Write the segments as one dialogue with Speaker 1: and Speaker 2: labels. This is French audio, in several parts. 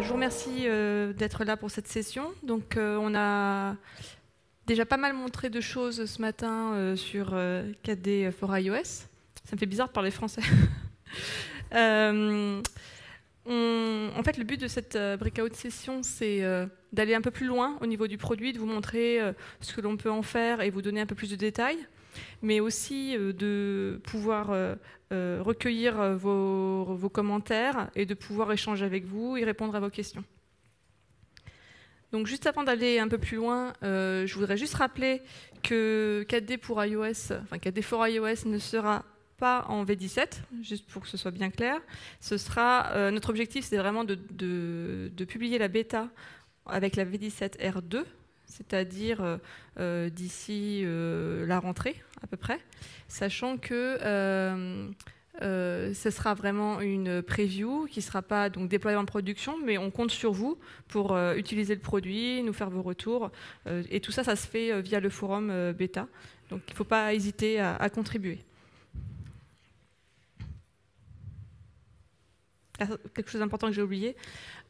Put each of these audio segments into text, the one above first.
Speaker 1: Je vous remercie d'être là pour cette session. Donc, on a déjà pas mal montré de choses ce matin sur 4D for iOS. Ça me fait bizarre de parler français. En fait, le but de cette breakout session, c'est d'aller un peu plus loin au niveau du produit, de vous montrer ce que l'on peut en faire et vous donner un peu plus de détails, mais aussi de pouvoir recueillir vos commentaires et de pouvoir échanger avec vous et répondre à vos questions. Donc juste avant d'aller un peu plus loin, je voudrais juste rappeler que 4D pour iOS, enfin 4D for iOS ne sera pas en V17, juste pour que ce soit bien clair. Ce sera, notre objectif, c'est vraiment de publier la bêta avec la V17 R2, c'est-à-dire d'ici la rentrée à peu près, sachant que ce sera vraiment une preview qui ne sera pas donc déployée en production, mais on compte sur vous pour utiliser le produit, nous faire vos retours, et tout ça, ça se fait via le forum bêta, donc il ne faut pas hésiter à contribuer. Quelque chose d'important que j'ai oublié.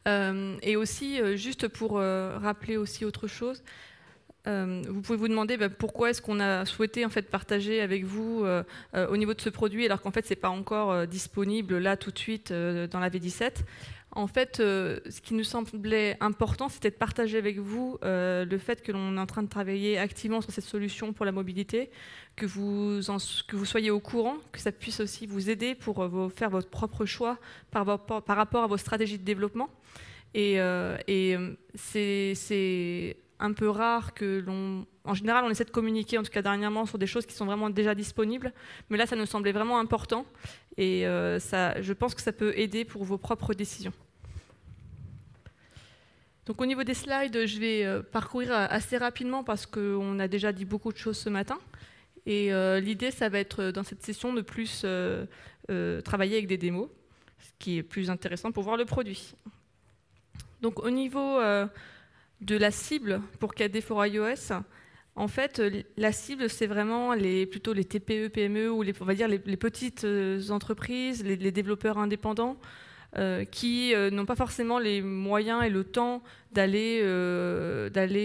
Speaker 1: Et aussi, juste pour rappeler aussi autre chose, vous pouvez vous demander pourquoi est-ce qu'on a souhaité en fait, partager avec vous au niveau de ce produit, alors qu'en fait, ce n'est pas encore disponible là tout de suite dans la V17. En fait, ce qui nous semblait important, c'était de partager avec vous le fait que l'on est en train de travailler activement sur cette solution pour la mobilité, que vous soyez au courant, que ça puisse aussi vous aider pour faire votre propre choix par rapport à vos stratégies de développement. Et c'est un peu rare que l'on... En général, on essaie de communiquer, en tout cas dernièrement, sur des choses qui sont vraiment déjà disponibles. Mais là, ça nous semblait vraiment important. Et je pense que ça peut aider pour vos propres décisions. Donc au niveau des slides, je vais parcourir assez rapidement parce qu'on a déjà dit beaucoup de choses ce matin. Et l'idée, ça va être dans cette session de plus travailler avec des démos, ce qui est plus intéressant pour voir le produit. Donc au niveau de la cible pour 4D for iOS, en fait, la cible, c'est vraiment plutôt les TPE, PME ou on va dire les petites entreprises, les développeurs indépendants qui n'ont pas forcément les moyens et le temps d'aller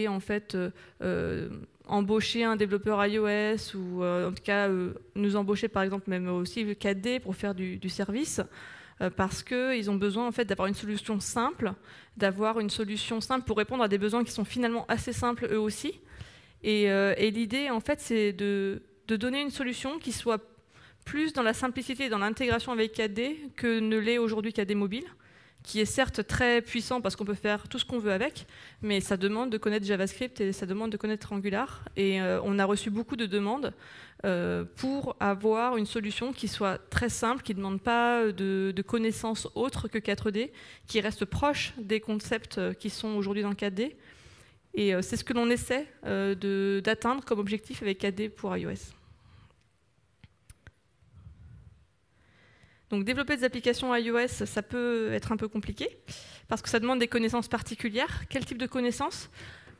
Speaker 1: en fait embaucher un développeur iOS ou en tout cas nous embaucher par exemple même aussi 4D pour faire du service. Parce qu'ils ont besoin en fait, d'avoir une solution simple, pour répondre à des besoins qui sont finalement assez simples eux aussi. Et l'idée, en fait, c'est de donner une solution qui soit plus dans la simplicité et dans l'intégration avec 4D que ne l'est aujourd'hui 4D Mobile, qui est certes très puissant parce qu'on peut faire tout ce qu'on veut avec, mais ça demande de connaître JavaScript et ça demande de connaître Angular. Et on a reçu beaucoup de demandes pour avoir une solution qui soit très simple, qui ne demande pas de connaissances autres que 4D, qui reste proche des concepts qui sont aujourd'hui dans 4D. Et c'est ce que l'on essaie d'atteindre comme objectif avec 4D pour iOS. Donc développer des applications iOS, ça peut être un peu compliqué, parce que ça demande des connaissances particulières. Quel type de connaissances ?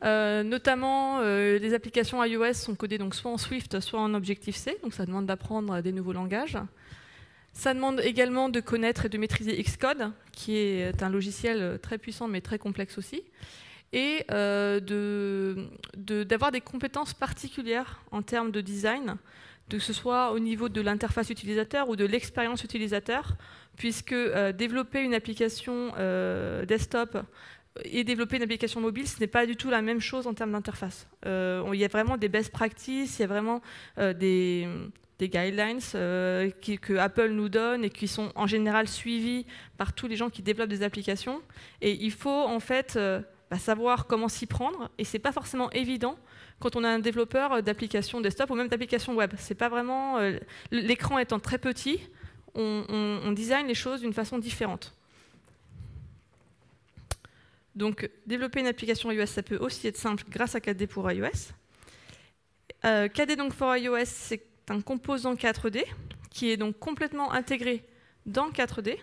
Speaker 1: Notamment, les applications iOS sont codées donc soit en Swift, soit en Objective-C, donc ça demande d'apprendre des nouveaux langages. Ça demande également de connaître et de maîtriser Xcode, qui est un logiciel très puissant mais très complexe aussi, et d'avoir des compétences particulières en termes de design, que ce soit au niveau de l'interface utilisateur ou de l'expérience utilisateur, puisque développer une application desktop et développer une application mobile, ce n'est pas du tout la même chose en termes d'interface. Il y a vraiment des best practices, il y a vraiment des guidelines que Apple nous donne et qui sont en général suivis par tous les gens qui développent des applications. Et il faut en fait savoir comment s'y prendre, et c'est pas forcément évident quand on a un développeur d'applications desktop ou même d'applications web. C'est pas vraiment l'écran étant très petit, on design les choses d'une façon différente. Donc, développer une application iOS, ça peut aussi être simple grâce à 4D pour iOS. 4D donc for iOS, c'est un composant 4D qui est donc complètement intégré dans 4D.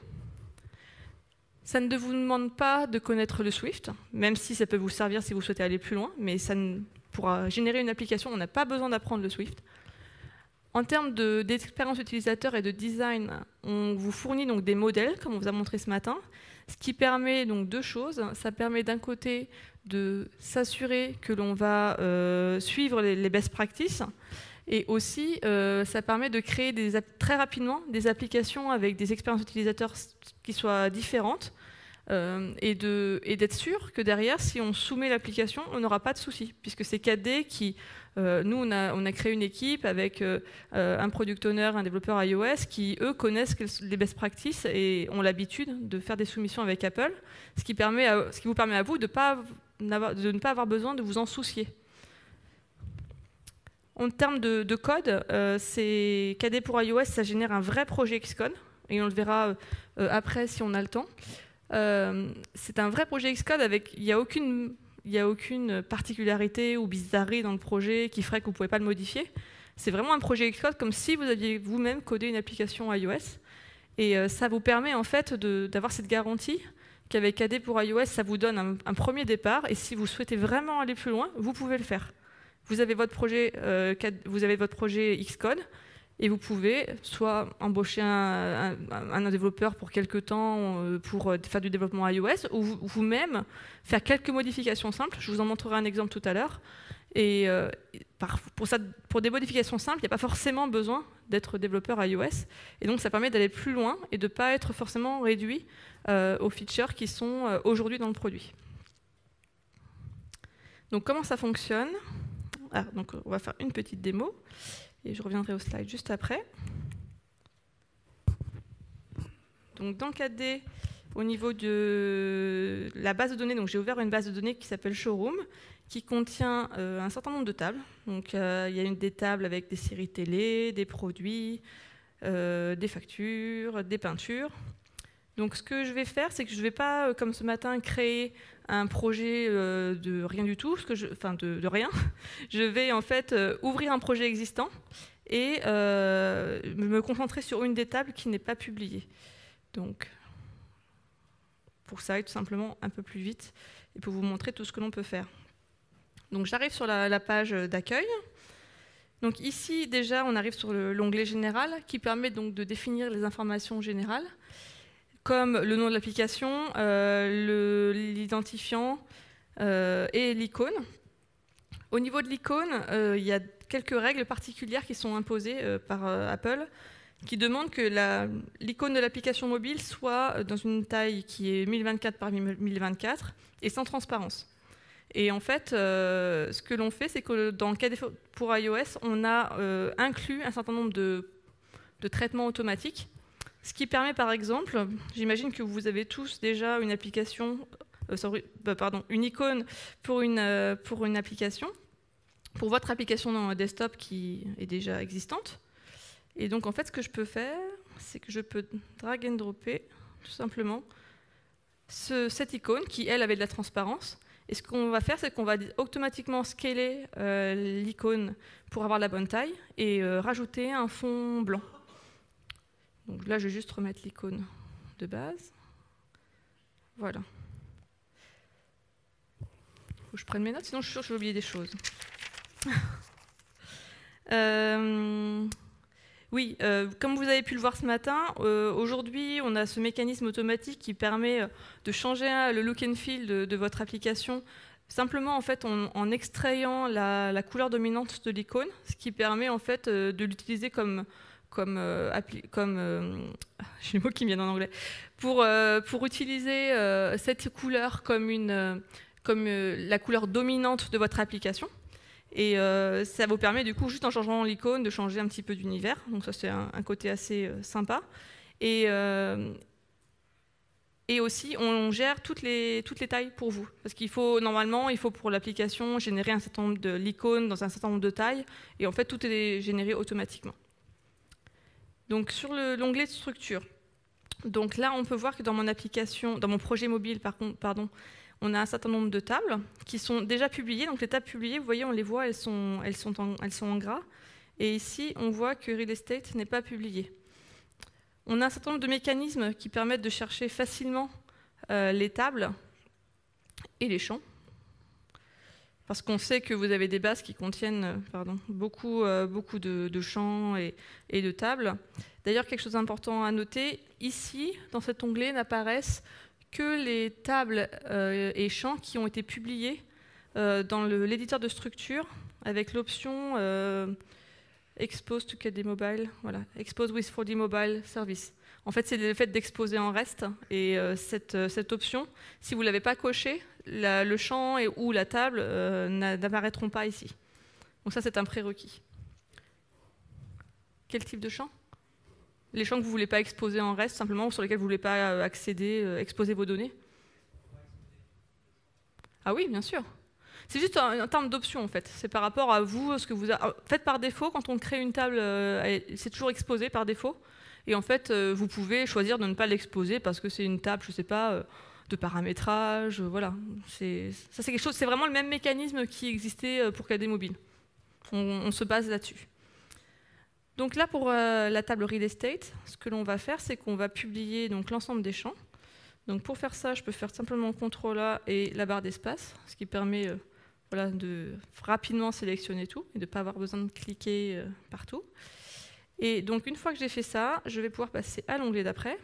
Speaker 1: Ça ne vous demande pas de connaître le Swift, même si ça peut vous servir si vous souhaitez aller plus loin, mais pour générer une application, on n'a pas besoin d'apprendre le Swift. En termes d'expérience utilisateur et de design, on vous fournit donc des modèles, comme on vous a montré ce matin, ce qui permet donc deux choses. Ça permet d'un côté de s'assurer que l'on va suivre les best practices, et aussi ça permet de créer très rapidement des applications avec des expériences utilisateurs qui soient différentes, et d'être sûr que derrière, si on soumet l'application, on n'aura pas de soucis, puisque c'est 4D qui... nous, on a créé une équipe avec un product owner, un développeur iOS qui, eux, connaissent les best practices et ont l'habitude de faire des soumissions avec Apple, ce qui vous permet à vous de ne pas avoir besoin de vous en soucier. En termes de code, c'est KDE pour iOS, ça génère un vrai projet Xcode, et on le verra après si on a le temps. C'est un vrai projet Xcode avec... Il n'y a aucune particularité ou bizarrerie dans le projet qui ferait que vous ne pouvez pas le modifier. C'est vraiment un projet Xcode comme si vous aviez vous-même codé une application iOS. Et ça vous permet en fait d'avoir cette garantie qu'avec KDE pour iOS, ça vous donne un premier départ. Et si vous souhaitez vraiment aller plus loin, vous pouvez le faire. Vous avez votre projet Xcode et vous pouvez soit embaucher un développeur pour quelques temps pour faire du développement iOS, ou vous-même faire quelques modifications simples. Je vous en montrerai un exemple tout à l'heure. Et pour des modifications simples, il n'y a pas forcément besoin d'être développeur iOS. Et donc ça permet d'aller plus loin et de ne pas être forcément réduit aux features qui sont aujourd'hui dans le produit. Donc comment ça fonctionne ? Donc on va faire une petite démo. Et je reviendrai au slide juste après. Donc dans KDE, au niveau de la base de données, j'ai ouvert une base de données qui s'appelle Showroom, qui contient un certain nombre de tables. Donc il y a des tables avec des séries télé, des produits, des factures, des peintures. Donc ce que je vais faire, c'est que je ne vais pas, comme ce matin, créer un projet de rien du tout, de rien. Je vais en fait ouvrir un projet existant et me concentrer sur une des tables qui n'est pas publiée. Donc, pour ça, aller tout simplement un peu plus vite et pour vous montrer tout ce que l'on peut faire. Donc j'arrive sur la page d'accueil. Donc ici, déjà, on arrive sur l'onglet général qui permet donc de définir les informations générales, comme le nom de l'application, l'identifiant et l'icône. Au niveau de l'icône, il y a quelques règles particulières qui sont imposées par Apple, qui demandent que l'icône de l'application mobile soit dans une taille qui est 1024 par 1024 et sans transparence. Et en fait, ce que l'on fait, c'est que dans KDE pour iOS, on a inclus un certain nombre de traitements automatiques. Ce qui permet par exemple, j'imagine que vous avez tous déjà une application, une icône pour une application, pour votre application dans desktop qui est déjà existante. Et donc en fait, ce que je peux faire, c'est que je peux drag and dropper tout simplement cette icône qui, elle, avait de la transparence. Et ce qu'on va faire, c'est qu'on va automatiquement scaler l'icône pour avoir la bonne taille et rajouter un fond blanc. Donc là, je vais juste remettre l'icône de base. Voilà. Faut que je prenne mes notes, sinon je suis sûre que je vais oublier des choses. Oui, comme vous avez pu le voir ce matin, aujourd'hui, on a ce mécanisme automatique qui permet de changer le look and feel de votre application, simplement en fait en extrayant la couleur dominante de l'icône, ce qui permet en fait de l'utiliser comme j'ai le mot qui me vient en anglais, pour utiliser cette couleur comme la couleur dominante de votre application. Et ça vous permet du coup, juste en changeant l'icône, de changer un petit peu d'univers. Donc ça, c'est un côté assez sympa. Et aussi, on gère toutes les tailles pour vous. Parce normalement, il faut pour l'application générer un certain nombre de l'icône dans un certain nombre de tailles. Et en fait, tout est généré automatiquement. Donc sur l'onglet de structure, donc là on peut voir que dans mon application, dans mon projet mobile on a un certain nombre de tables qui sont déjà publiées. Donc les tables publiées, vous voyez, on les voit, elles sont en gras. Et ici on voit que Real Estate n'est pas publié. On a un certain nombre de mécanismes qui permettent de chercher facilement les tables et les champs. Parce qu'on sait que vous avez des bases qui contiennent beaucoup de champs et de tables. D'ailleurs, quelque chose d'important à noter, ici, dans cet onglet, n'apparaissent que les tables et champs qui ont été publiés dans l'éditeur de structure avec l'option Expose to KDE Mobile, voilà, Expose with 4D Mobile Service. En fait, c'est le fait d'exposer en REST. Et cette option, si vous ne l'avez pas cochée, le champ ou la table n'apparaîtront pas ici. Donc ça, c'est un prérequis. Quel type de champ? Les champs que vous ne voulez pas exposer en REST, simplement, ou sur lesquels vous ne voulez pas accéder, exposer vos données? Ah oui, bien sûr. C'est juste en termes d'options, en fait. C'est par rapport à vous, ce que vous faites par défaut. Quand on crée une table, c'est toujours exposé par défaut. Et en fait, vous pouvez choisir de ne pas l'exposer parce que c'est une table, je ne sais pas, de paramétrage, voilà. Ça, c'est quelque chose. C'est vraiment le même mécanisme qui existait pour KDE Mobile. On se base là-dessus. Donc là, pour la table Real Estate, ce que l'on va faire, c'est qu'on va publier l'ensemble des champs. Donc pour faire ça, je peux faire simplement CTRL A et la barre d'espace, ce qui permet de rapidement sélectionner tout et de ne pas avoir besoin de cliquer partout. Et donc une fois que j'ai fait ça, je vais pouvoir passer à l'onglet d'après,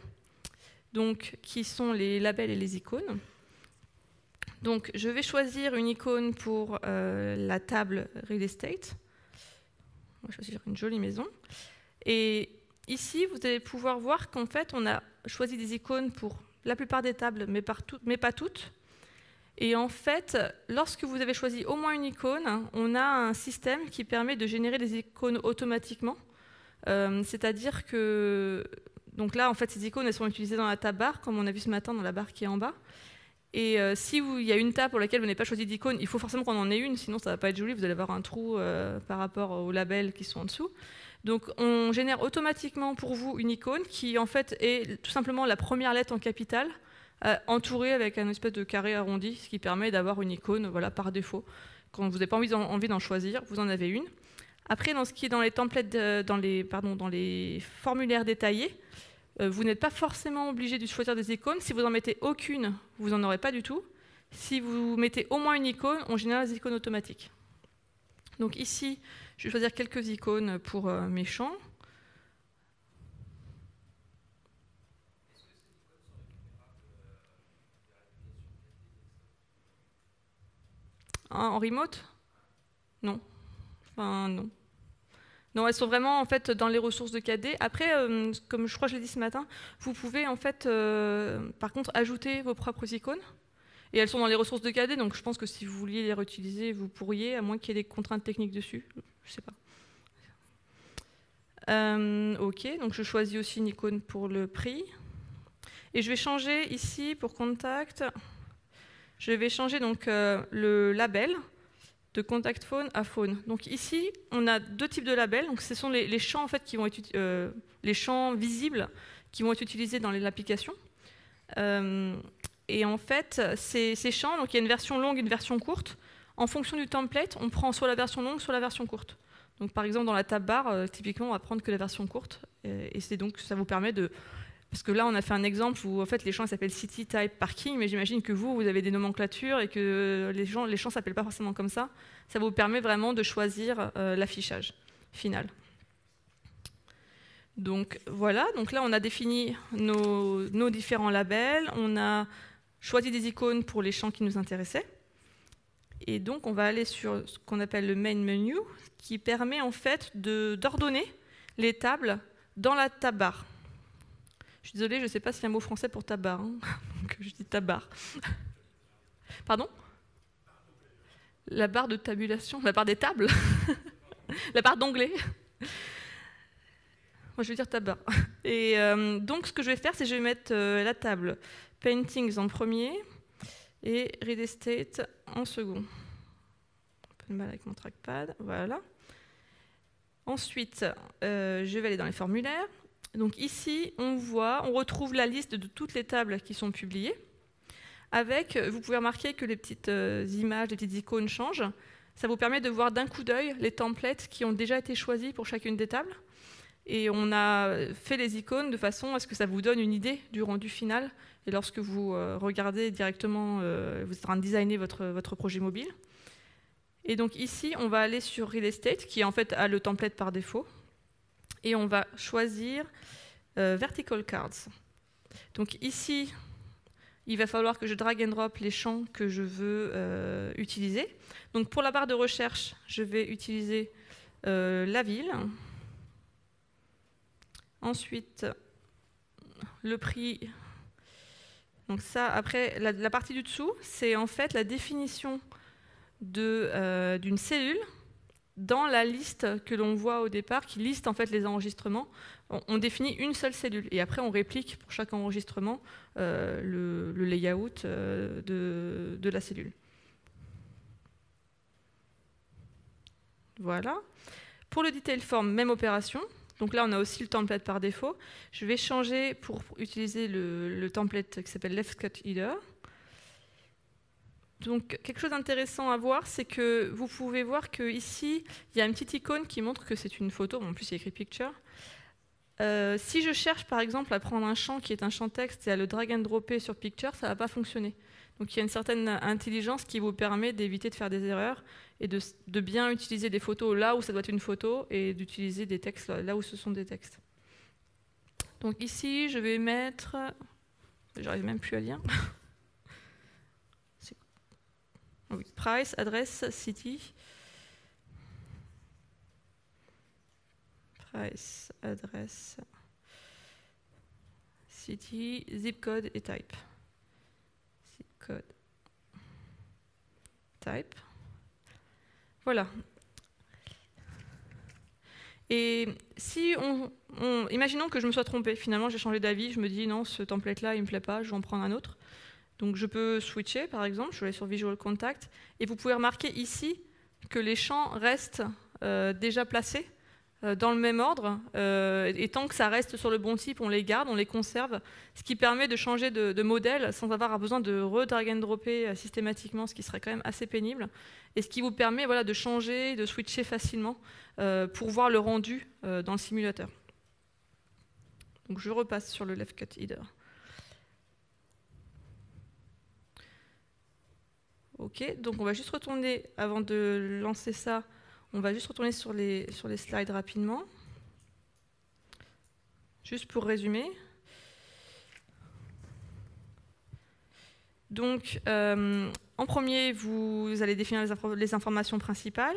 Speaker 1: qui sont les labels et les icônes. Donc je vais choisir une icône pour la table Real Estate. On va choisir une jolie maison. Et ici, vous allez pouvoir voir qu'en fait, on a choisi des icônes pour la plupart des tables, mais pas toutes. Et en fait, lorsque vous avez choisi au moins une icône, on a un système qui permet de générer des icônes automatiquement. C'est-à-dire que donc là, en fait, ces icônes elles sont utilisées dans la tab bar, comme on a vu ce matin dans la barre qui est en bas. Et si il y a une table pour laquelle vous n'avez pas choisi d'icône, il faut forcément qu'on en ait une, sinon ça ne va pas être joli, vous allez avoir un trou par rapport aux labels qui sont en dessous. Donc on génère automatiquement pour vous une icône qui en fait est tout simplement la première lettre en capitale, entourée avec un espèce de carré arrondi, ce qui permet d'avoir une icône par défaut. Quand vous n'avez pas envie d'en choisir, vous en avez une. Après, dans ce qui est dans les templates, dans les formulaires détaillés, vous n'êtes pas forcément obligé de choisir des icônes. Si vous n'en mettez aucune, vous n'en aurez pas du tout. Si vous mettez au moins une icône, on génère les icônes automatiques. Donc ici, je vais choisir quelques icônes pour mes champs. En remote? Non. Enfin, non. Non, elles sont vraiment en fait dans les ressources de KDE. Après, comme je crois que je l'ai dit ce matin, vous pouvez en fait, par contre, ajouter vos propres icônes. Et elles sont dans les ressources de KDE, donc je pense que si vous vouliez les réutiliser, vous pourriez, à moins qu'il y ait des contraintes techniques dessus. Je sais pas. Ok, donc je choisis aussi une icône pour le prix. Et je vais changer ici pour contact. Je vais changer donc le label de contact phone à phone. Donc ici, on a deux types de labels. Donc ce sont les champs en fait qui vont être les champs visibles qui vont être utilisés dans l'application. Et en fait, ces champs, donc il y a une version longue et une version courte. En fonction du template, on prend soit la version longue, soit la version courte. Donc par exemple, dans la tab bar, typiquement, on va prendre que la version courte. Et c'est donc ça vous permet de... Parce que là, on a fait un exemple où en fait, les champs s'appellent City Type Parking, mais j'imagine que vous avez des nomenclatures et que les champs ne s'appellent pas forcément comme ça. Ça vous permet vraiment de choisir l'affichage final. Donc voilà, donc là, on a défini nos différents labels, on a choisi des icônes pour les champs qui nous intéressaient. Et donc, on va aller sur ce qu'on appelle le main menu, qui permet en fait d'ordonner les tables dans la tab bar. Je suis désolée, je ne sais pas s'il y a un mot français pour tab bar. Hein. Donc je dis tab bar. Pardon? La barre de tabulation, la barre des tables. La barre d'onglet. Moi, je veux dire tab bar. Et donc, ce que je vais faire, c'est que je vais mettre la table Paintings en premier et Real Estate en second. Un peu de mal avec mon trackpad. Voilà. Ensuite, je vais aller dans les formulaires. Donc ici, on retrouve la liste de toutes les tables qui sont publiées. Vous pouvez remarquer que les petites images, les petites icônes changent. Ça vous permet de voir d'un coup d'œil les templates qui ont déjà été choisis pour chacune des tables. Et on a fait les icônes de façon à ce que ça vous donne une idée du rendu final. Et lorsque vous regardez directement, vous êtes en train de designer votre projet mobile. Et donc ici, on va aller sur Real Estate, qui en fait a le template par défaut. Et on va choisir Vertical Cards. Donc ici, il va falloir que je drag and drop les champs que je veux utiliser. Donc pour la barre de recherche, je vais utiliser la ville. Ensuite, le prix. Donc ça, après, la partie du dessous, c'est en fait la définition d'une cellule dans la liste que l'on voit au départ, qui liste en fait les enregistrements. On définit une seule cellule et après on réplique pour chaque enregistrement le layout de la cellule. Voilà. Pour le detail form, même opération. Donc là, on a aussi le template par défaut. Je vais changer pour utiliser le template qui s'appelle Left Cut Header. Donc, quelque chose d'intéressant à voir, c'est que vous pouvez voir qu'ici, il y a une petite icône qui montre que c'est une photo. Bon, en plus, il y a écrit Picture. Si je cherche, par exemple, à prendre un champ qui est un champ texte et à le drag and dropper sur Picture, ça ne va pas fonctionner. Donc, il y a une certaine intelligence qui vous permet d'éviter de faire des erreurs et de bien utiliser des photos là où ça doit être une photo et d'utiliser des textes là où ce sont des textes. Donc ici, je vais mettre... J'arrive même plus à lire. Oui, price, adresse, city. Price, adresse, city, zip code et type. Zip code, type. Voilà. Et si imaginons que je me sois trompée, finalement j'ai changé d'avis, je me dis non, ce template-là il ne me plaît pas, je vais en prendre un autre. Donc je peux switcher par exemple, je vais aller sur Visual Contact, et vous pouvez remarquer ici que les champs restent déjà placés dans le même ordre, et tant que ça reste sur le bon type, on les garde, on les conserve, ce qui permet de changer de modèle sans avoir besoin de re-drag and dropper systématiquement, ce qui serait quand même assez pénible, et ce qui vous permet voilà, de changer, de switcher facilement pour voir le rendu dans le simulateur. Donc je repasse sur le Left Cut Header. Ok, donc on va juste retourner, avant de lancer ça, on va juste retourner sur les slides rapidement. Juste pour résumer. Donc, en premier, vous allez définir les informations principales.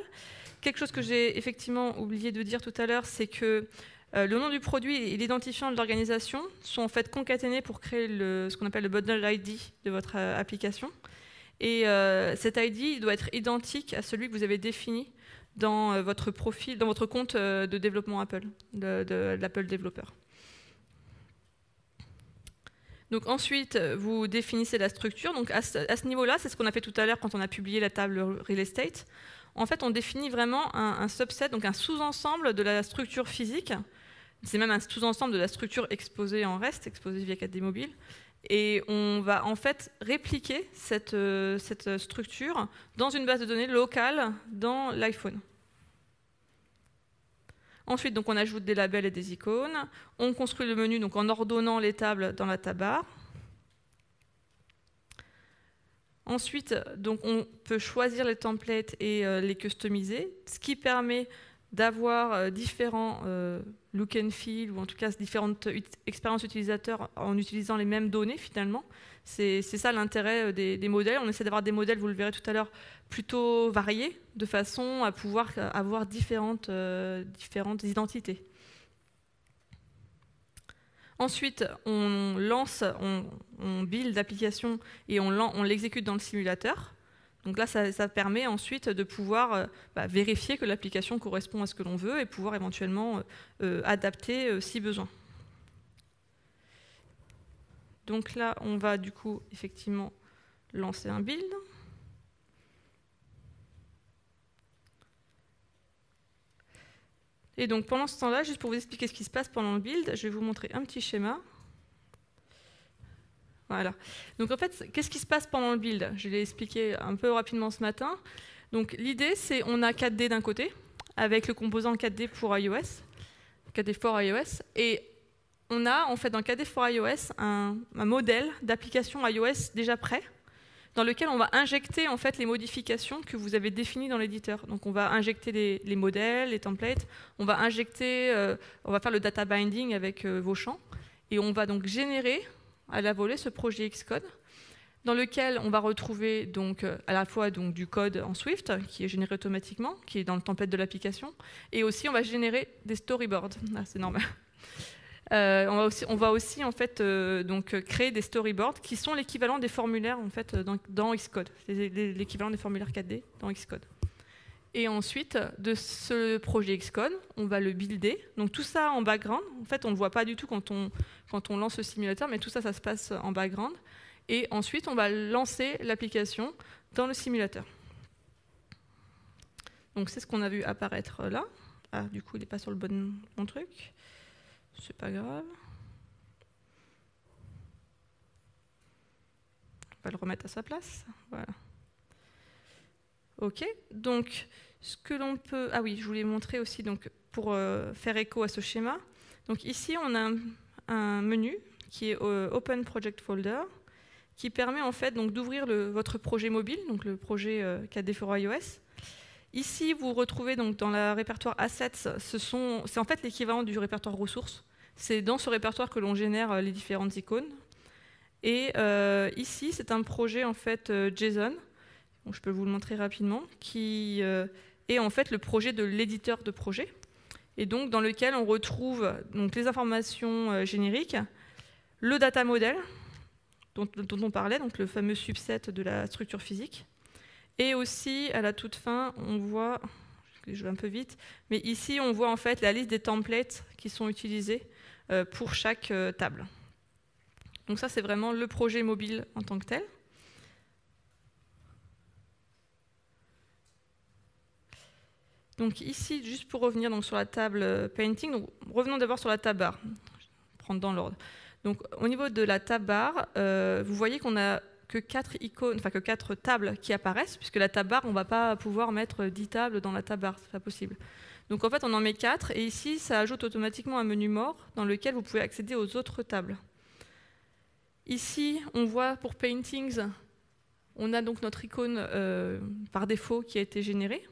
Speaker 1: Quelque chose que j'ai effectivement oublié de dire tout à l'heure, c'est que le nom du produit et l'identifiant de l'organisation sont en fait concaténés pour créer ce qu'on appelle le bundle ID de votre application. Et cet ID doit être identique à celui que vous avez défini dans votre profil, dans votre compte de développement Apple, de l'Apple Developer. Donc ensuite, vous définissez la structure. Donc à ce niveau-là, c'est ce qu'on a fait tout à l'heure quand on a publié la table Real Estate. En fait, on définit vraiment un subset, donc un sous-ensemble de la structure physique. C'est même un sous-ensemble de la structure exposée en REST, exposée via 4D Mobile. Et on va en fait répliquer cette structure dans une base de données locale dans l'iPhone. Ensuite, donc, on ajoute des labels et des icônes. On construit le menu donc, en ordonnant les tables dans la tab-bar. Ensuite, donc, on peut choisir les templates et les customiser, ce qui permet d'avoir différents look and feel, ou en tout cas différentes expériences utilisateurs en utilisant les mêmes données finalement. C'est ça l'intérêt des modèles. On essaie d'avoir des modèles, vous le verrez tout à l'heure, plutôt variés, de façon à pouvoir avoir différentes identités. Ensuite, on lance, on build l'application et on l'exécute dans le simulateur. Donc là, ça permet ensuite de pouvoir vérifier que l'application correspond à ce que l'on veut et pouvoir éventuellement adapter si besoin. Donc là, on va du coup effectivement lancer un build. Et donc pendant ce temps-là, juste pour vous expliquer ce qui se passe pendant le build, je vais vous montrer un petit schéma. Voilà. Donc en fait, qu'est-ce qui se passe pendant le build? Je l'ai expliqué un peu rapidement ce matin. Donc l'idée, c'est on a 4D d'un côté, avec le composant 4D pour iOS, 4D for iOS, et on a en fait dans 4D for iOS un modèle d'application iOS déjà prêt, dans lequel on va injecter en fait les modifications que vous avez définies dans l'éditeur. Donc on va injecter les modèles, les templates, on va faire le data binding avec vos champs, et on va donc générer à la volée ce projet Xcode, dans lequel on va retrouver donc à la fois donc du code en Swift qui est généré automatiquement, qui est dans le template de l'application, et aussi on va générer des storyboards. Ah, c'est normal. On va aussi en fait donc créer des storyboards qui sont l'équivalent des formulaires en fait dans Xcode, l'équivalent des formulaires 4D dans Xcode. Et ensuite de ce projet Xcode, on va le builder. Donc tout ça en background. En fait, on ne le voit pas du tout quand on lance le simulateur, mais tout ça, ça se passe en background. Et ensuite, on va lancer l'application dans le simulateur. Donc c'est ce qu'on a vu apparaître là. Ah, du coup, il n'est pas sur le bon truc. C'est pas grave. On va le remettre à sa place. Voilà. OK. Donc, ce que l'on peut... Ah oui, je voulais montrer aussi, donc, pour faire écho à ce schéma. Donc ici, on a un menu qui est Open Project Folder, qui permet en fait d'ouvrir votre projet mobile, donc le projet 4D for iOS. Ici, vous retrouvez donc dans le répertoire Assets, c'est en fait l'équivalent du répertoire ressources. C'est dans ce répertoire que l'on génère les différentes icônes. Et ici, c'est un projet en fait JSON, donc je peux vous le montrer rapidement, qui est en fait le projet de l'éditeur de projet, et donc dans lequel on retrouve donc les informations génériques, le data model, dont on parlait, donc le fameux subset de la structure physique. Et aussi, à la toute fin, on voit, je vais un peu vite, mais ici, on voit en fait la liste des templates qui sont utilisés pour chaque table. Donc ça, c'est vraiment le projet mobile en tant que tel. Donc ici, juste pour revenir donc, sur la table Painting, donc, revenons d'abord sur la tab bar. Je vais prendre dans l'ordre. Donc, au niveau de la tab bar, vous voyez qu'on n'a que 4 icônes, enfin que 4 tables qui apparaissent, puisque la tab bar, on ne va pas pouvoir mettre 10 tables dans la tab bar, c'est pas possible. Donc en fait, on en met 4, et ici, ça ajoute automatiquement un menu mort dans lequel vous pouvez accéder aux autres tables. Ici, on voit pour Paintings, on a donc notre icône par défaut qui a été générée.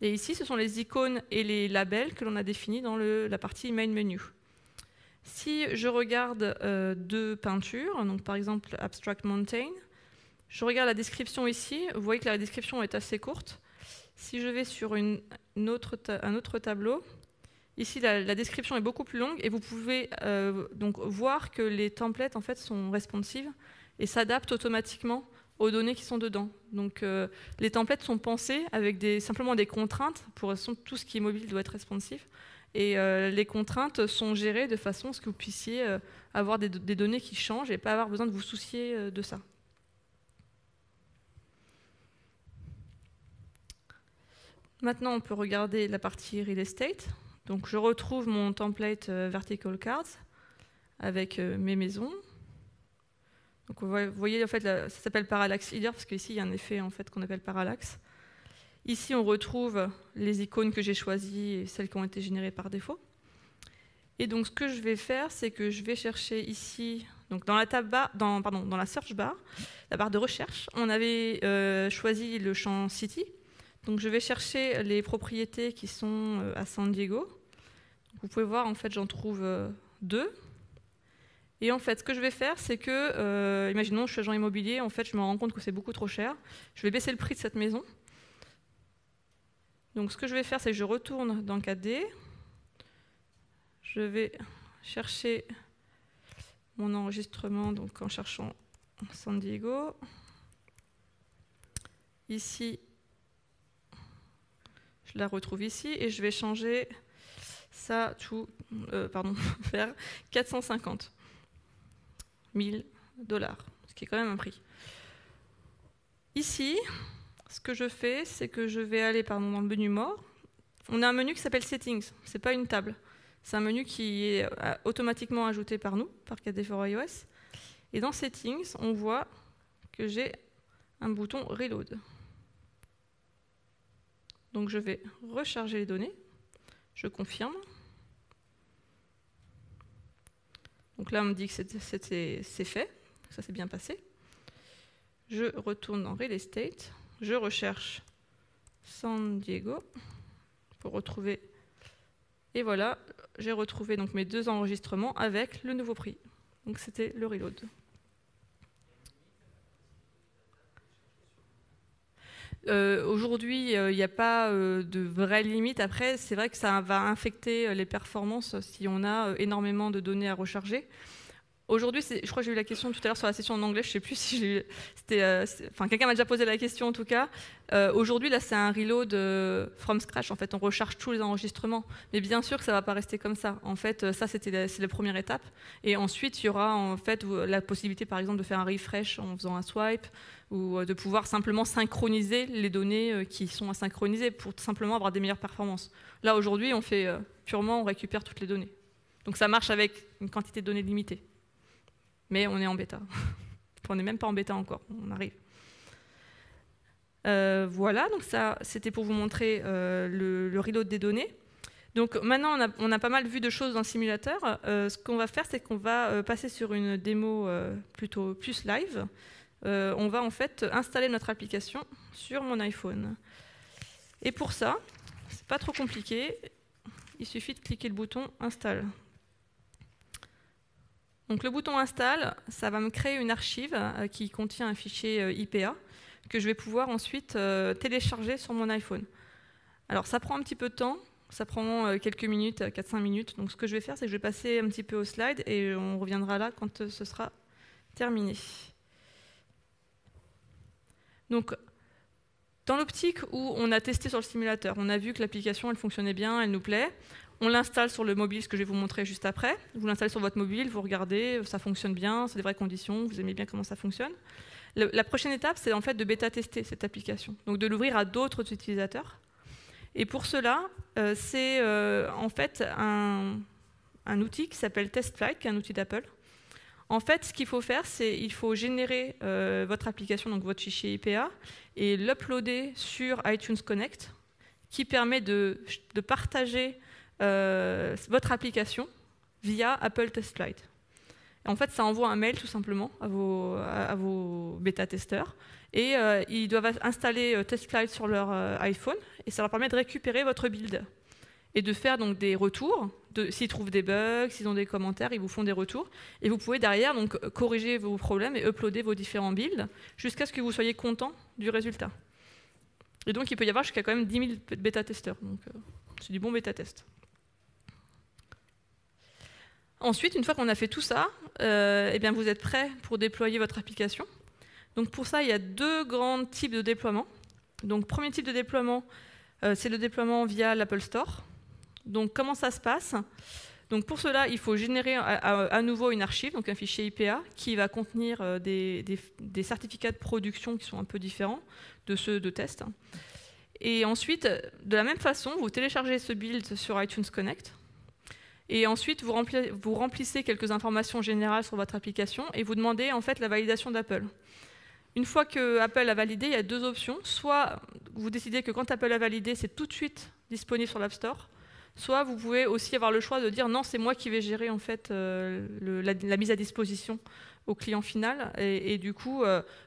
Speaker 1: Et ici, ce sont les icônes et les labels que l'on a définis dans la partie Main Menu. Si je regarde deux peintures, donc par exemple Abstract Mountain, je regarde la description ici, vous voyez que la description est assez courte. Si je vais sur un autre tableau, ici la description est beaucoup plus longue et vous pouvez donc voir que les templates en fait, sont responsives et s'adaptent automatiquement aux données qui sont dedans. Donc les templates sont pensés avec simplement des contraintes, pour tout ce qui est mobile doit être responsif. Et les contraintes sont gérées de façon à ce que vous puissiez avoir des données qui changent et pas avoir besoin de vous soucier de ça. Maintenant, on peut regarder la partie Real Estate. Donc, je retrouve mon template Vertical Cards avec mes maisons. Donc, vous voyez, en fait, ça s'appelle Parallax Header parce qu'ici, il y a un effet en fait, qu'on appelle Parallax. Ici, on retrouve les icônes que j'ai choisies et celles qui ont été générées par défaut. Et donc, ce que je vais faire, c'est que je vais chercher ici, donc dans la dans la search bar, la barre de recherche, on avait choisi le champ City. Donc, je vais chercher les propriétés qui sont à San Diego. Vous pouvez voir, en fait, j'en trouve 2. Et en fait, ce que je vais faire, c'est que, imaginons, je suis agent immobilier, en fait, je me rends compte que c'est beaucoup trop cher. Je vais baisser le prix de cette maison. Donc, ce que je vais faire, c'est que je retourne dans 4D. Je vais chercher mon enregistrement donc en cherchant San Diego. Ici, je la retrouve ici et je vais changer ça faire 450 000 $, ce qui est quand même un prix. Ici, ce que je fais, c'est que je vais aller dans le menu mort. On a un menu qui s'appelle Settings, ce n'est pas une table. C'est un menu qui est automatiquement ajouté par nous, par 4D for iOS. Et dans Settings, on voit que j'ai un bouton Reload. Donc je vais recharger les données. Je confirme. Donc là, on me dit que c'est fait, ça s'est bien passé. je retourne dans Real Estate, je recherche San Diego pour retrouver. Et voilà, j'ai retrouvé donc mes 2 enregistrements avec le nouveau prix. Donc c'était le reload. Aujourd'hui, il n'y a pas de vraie limite. Après, c'est vrai que ça va infecter les performances si on a énormément de données à recharger. Aujourd'hui, je crois que j'ai eu la question tout à l'heure sur la session en anglais, je ne sais plus si quelqu'un m'a déjà posé la question en tout cas. Aujourd'hui, là, c'est un reload from scratch. En fait, on recharge tous les enregistrements. Mais bien sûr que ça ne va pas rester comme ça. En fait, ça, c'est la première étape. Et ensuite, il y aura en fait la possibilité, par exemple, de faire un refresh en faisant un swipe ou de pouvoir simplement synchroniser les données qui sont à synchroniser pour simplement avoir des meilleures performances. Là, aujourd'hui, on fait purement, on récupère toutes les données. Donc ça marche avec une quantité de données limitée. Mais on est en bêta. On n'est même pas en bêta encore, on arrive. Voilà, donc ça, c'était pour vous montrer le reload des données. Donc maintenant, on a pas mal vu de choses dans le simulateur. Ce qu'on va faire, c'est qu'on va passer sur une démo plutôt plus live. On va en fait installer notre application sur mon iPhone. Et pour ça, c'est pas trop compliqué. Il suffit de cliquer le bouton « Installe ». Donc le bouton Install, ça va me créer une archive qui contient un fichier IPA que je vais pouvoir ensuite télécharger sur mon iPhone. Alors ça prend un petit peu de temps, ça prend quelques minutes, 4-5 minutes. Donc ce que je vais faire, c'est que je vais passer un petit peu au slide et on reviendra là quand ce sera terminé. Donc dans l'optique où on a testé sur le simulateur, on a vu que l'application elle fonctionnait bien, elle nous plaît. On l'installe sur le mobile, ce que je vais vous montrer juste après. Vous l'installez sur votre mobile, vous regardez, ça fonctionne bien, c'est des vraies conditions, vous aimez bien comment ça fonctionne. La prochaine étape, c'est en fait de bêta-tester cette application, donc de l'ouvrir à d'autres utilisateurs. Et pour cela, c'est en fait un outil qui s'appelle TestFlight, qui est un outil d'Apple. En fait, ce qu'il faut faire, c'est qu'il faut générer votre application, donc votre fichier IPA, et l'uploader sur iTunes Connect, qui permet de partager votre application via Apple TestFlight. En fait, ça envoie un mail tout simplement à vos bêta-testeurs et ils doivent installer TestFlight sur leur iPhone et ça leur permet de récupérer votre build et de faire donc des retours. S'ils trouvent des bugs, s'ils ont des commentaires, ils vous font des retours et vous pouvez derrière donc corriger vos problèmes et uploader vos différents builds jusqu'à ce que vous soyez content du résultat. Et donc il peut y avoir jusqu'à quand même 10 000 bêta-testeurs. Donc c'est du bon bêta-test. Ensuite, une fois qu'on a fait tout ça, eh bien vous êtes prêt pour déployer votre application. Donc pour ça, il y a 2 grands types de déploiement. Donc premier type de déploiement, c'est le déploiement via l'Apple Store. Donc comment ça se passe? Donc pour cela, il faut générer à nouveau une archive, donc un fichier IPA, qui va contenir des certificats de production qui sont un peu différents de ceux de test. Et ensuite, de la même façon, vous téléchargez ce build sur iTunes Connect. Et ensuite, vous remplissez quelques informations générales sur votre application et vous demandez en fait la validation d'Apple. Une fois que Apple a validé, il y a 2 options. Soit vous décidez que quand Apple a validé, c'est tout de suite disponible sur l'App Store. Soit vous pouvez aussi avoir le choix de dire non, c'est moi qui vais gérer en fait la mise à disposition au client final. Et du coup,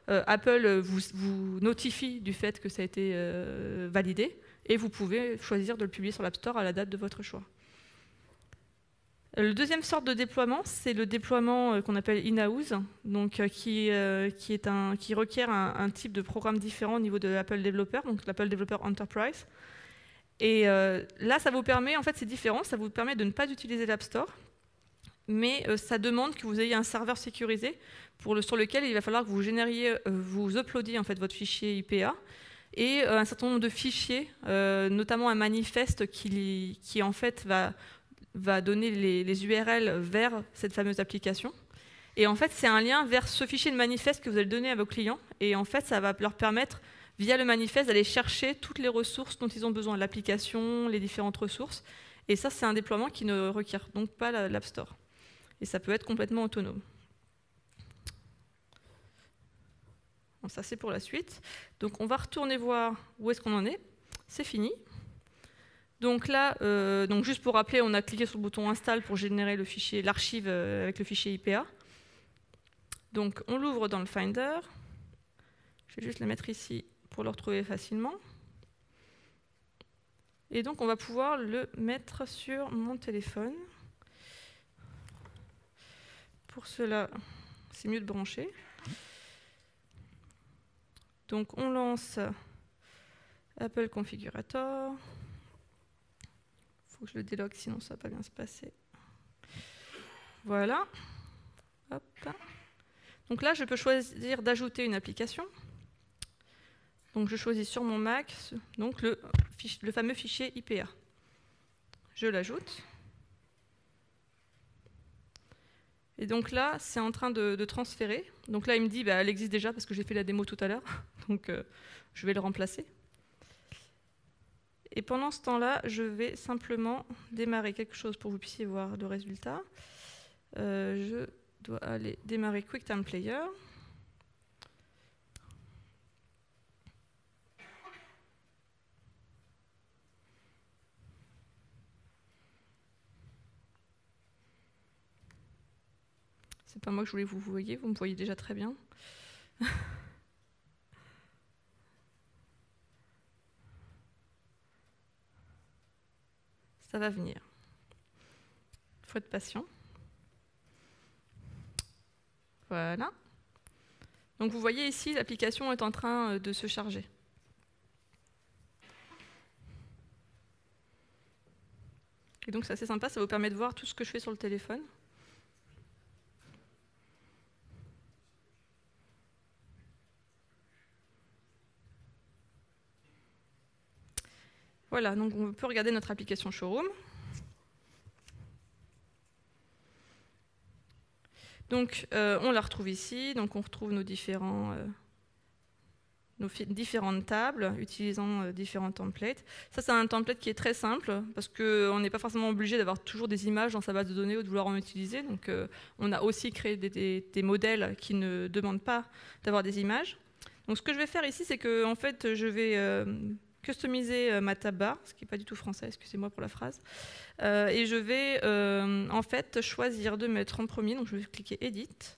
Speaker 1: Apple vous notifie du fait que ça a été validé et vous pouvez choisir de le publier sur l'App Store à la date de votre choix. Le deuxième sorte de déploiement, c'est le déploiement qu'on appelle in-house, donc qui requiert un type de programme différent au niveau de l'Apple Developer, donc l'Apple Developer Enterprise. Et là, ça vous permet, en fait c'est différent, ça vous permet de ne pas utiliser l'App Store, mais ça demande que vous ayez un serveur sécurisé sur lequel il va falloir que vous uploadiez en fait votre fichier IPA et un certain nombre de fichiers, notamment un manifeste qui en fait va donner les URL vers cette fameuse application. Et en fait, c'est un lien vers ce fichier de manifeste que vous allez donner à vos clients. Et en fait, ça va leur permettre, via le manifeste, d'aller chercher toutes les ressources dont ils ont besoin, l'application, les différentes ressources. Et ça, c'est un déploiement qui ne requiert donc pas l'App Store. Et ça peut être complètement autonome. Bon, ça, c'est pour la suite. Donc, on va retourner voir où est-ce qu'on en est. C'est fini. Donc là, juste pour rappeler, on a cliqué sur le bouton Install pour générer l'archive avec le fichier IPA. Donc on l'ouvre dans le Finder. Je vais juste le mettre ici pour le retrouver facilement. Et donc, on va pouvoir le mettre sur mon téléphone. Pour cela, c'est mieux de brancher. Donc, on lance Apple Configurator. Il faut que je le délogue, sinon ça ne va pas bien se passer. Voilà. Hop. Donc là, je peux choisir d'ajouter une application. Donc je choisis sur mon Mac donc le fameux fichier IPA. Je l'ajoute. Et donc là, c'est en train de transférer. Donc là, il me dit, elle existe déjà parce que j'ai fait la démo tout à l'heure. Donc je vais le remplacer. Et pendant ce temps-là, je vais simplement démarrer quelque chose pour que vous puissiez voir le résultat. Je dois aller démarrer QuickTime Player. C'est pas moi que je voulais vous voyez, vous me voyez déjà très bien. Ça va venir. Il faut être patient. Voilà. Donc vous voyez ici, l'application est en train de se charger. Et donc c'est assez sympa, ça vous permet de voir tout ce que je fais sur le téléphone. Voilà, donc on peut regarder notre application Showroom. Donc on la retrouve ici, donc on retrouve nos différentes tables utilisant différents templates. Ça, c'est un template qui est très simple parce qu'on n'est pas forcément obligé d'avoir toujours des images dans sa base de données ou de vouloir en utiliser. Donc on a aussi créé des modèles qui ne demandent pas d'avoir des images. Donc ce que je vais faire ici, c'est que en fait, je vais customiser ma tab bar, ce qui n'est pas du tout français, excusez-moi pour la phrase. Et je vais en fait choisir de mettre en premier, donc je vais cliquer Edit.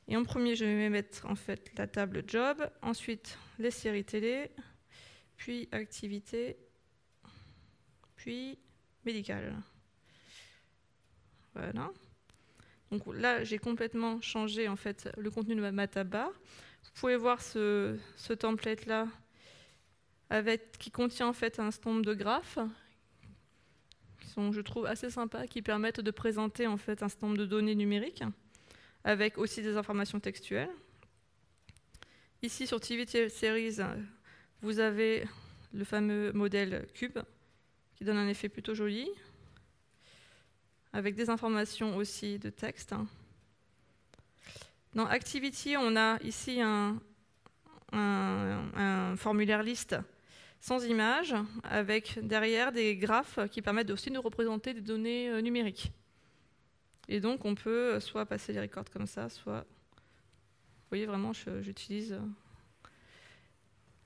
Speaker 1: Et en premier, je vais mettre en fait la table Job, ensuite les séries télé, puis Activités, puis Médical. Voilà. Donc là, j'ai complètement changé en fait le contenu de ma tab bar. Vous pouvez voir ce template-là qui contient en fait un certain nombre de graphes qui sont, je trouve, assez sympas, qui permettent de présenter en fait un certain nombre de données numériques, avec aussi des informations textuelles. Ici, sur TV Series, vous avez le fameux modèle Cube, qui donne un effet plutôt joli, avec des informations aussi de texte. Dans Activity, on a ici un formulaire liste sans image, avec derrière des graphes qui permettent aussi de représenter des données numériques. Et donc, on peut soit passer les records comme ça, soit... Vous voyez, vraiment, j'utilise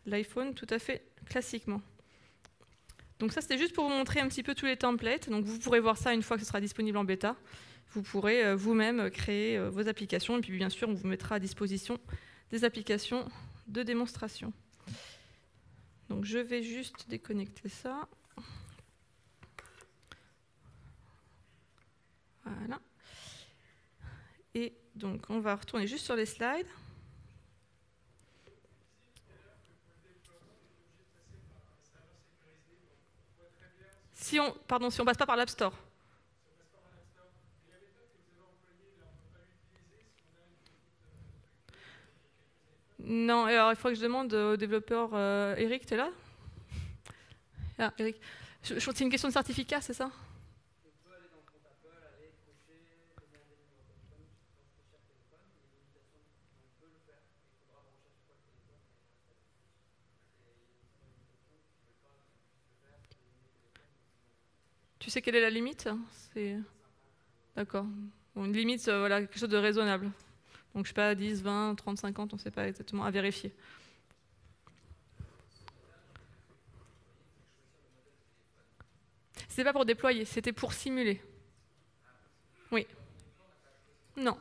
Speaker 1: l'iPhone tout à fait classiquement. Donc ça, c'était juste pour vous montrer un petit peu tous les templates. Donc vous pourrez voir ça une fois que ce sera disponible en bêta. Vous pourrez vous-même créer vos applications. Et puis, bien sûr, on vous mettra à disposition des applications de démonstration. Donc je vais juste déconnecter ça. Voilà. Et donc, on va retourner juste sur les slides. Si on passe pas par l'App Store. Non, alors il faut que je demande au développeur Eric, tu es là? Ah, Eric. C'est une question de certificat, c'est ça? Tu sais quelle est la limite? D'accord. Bon, une limite, voilà, quelque chose de raisonnable. Donc je sais pas, 10, 20, 30, 50, on ne sait pas exactement, à vérifier. C'était pas pour déployer, c'était pour simuler. Oui. Non.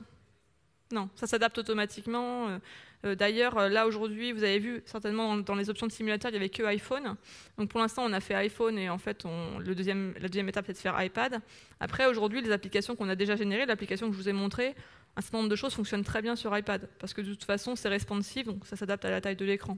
Speaker 1: Non, ça s'adapte automatiquement. D'ailleurs, là aujourd'hui, vous avez vu certainement dans les options de simulateur, il n'y avait que iPhone. Donc pour l'instant, on a fait iPhone et en fait, la deuxième étape, c'est de faire iPad. Après, aujourd'hui, les applications qu'on a déjà générées, l'application que je vous ai montrée, un certain nombre de choses fonctionnent très bien sur iPad parce que de toute façon, c'est responsive, donc ça s'adapte à la taille de l'écran.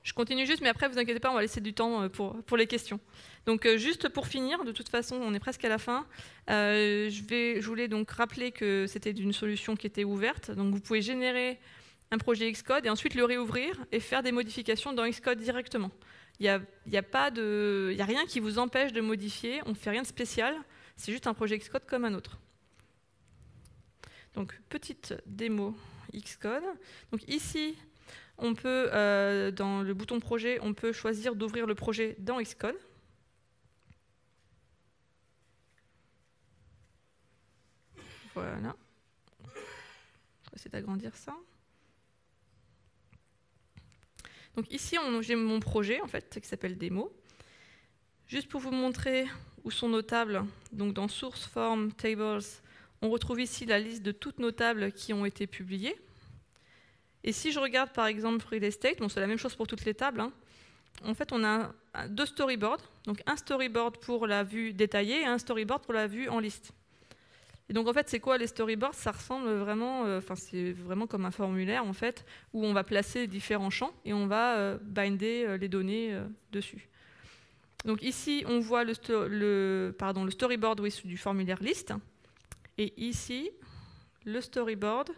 Speaker 1: Je continue juste, mais après, vous inquiétez pas, on va laisser du temps pour les questions. Donc, juste pour finir, de toute façon, on est presque à la fin. Je voulais donc rappeler que c'était une solution qui était ouverte. Donc, vous pouvez générer un projet Xcode et ensuite le réouvrir et faire des modifications dans Xcode directement. Il n'y a rien qui vous empêche de modifier, on ne fait rien de spécial, c'est juste un projet Xcode comme un autre. Donc, petite démo Xcode. Donc, ici, on peut, dans le bouton projet, on peut choisir d'ouvrir le projet dans Xcode. Voilà. Je vais essayer d'agrandir ça. Donc ici, j'ai mon projet en fait, qui s'appelle démo. Juste pour vous montrer où sont nos tables, donc dans Source, Form, Tables, on retrouve ici la liste de toutes nos tables qui ont été publiées. Et si je regarde par exemple Real Estate, bon, c'est la même chose pour toutes les tables, hein. En fait on a deux storyboards, donc un storyboard pour la vue détaillée et un storyboard pour la vue en liste. Et donc en fait c'est quoi les storyboards? Ça ressemble vraiment, c'est vraiment comme un formulaire en fait, où on va placer différents champs et on va binder les données dessus. Donc ici on voit le storyboard du formulaire liste, et ici le storyboard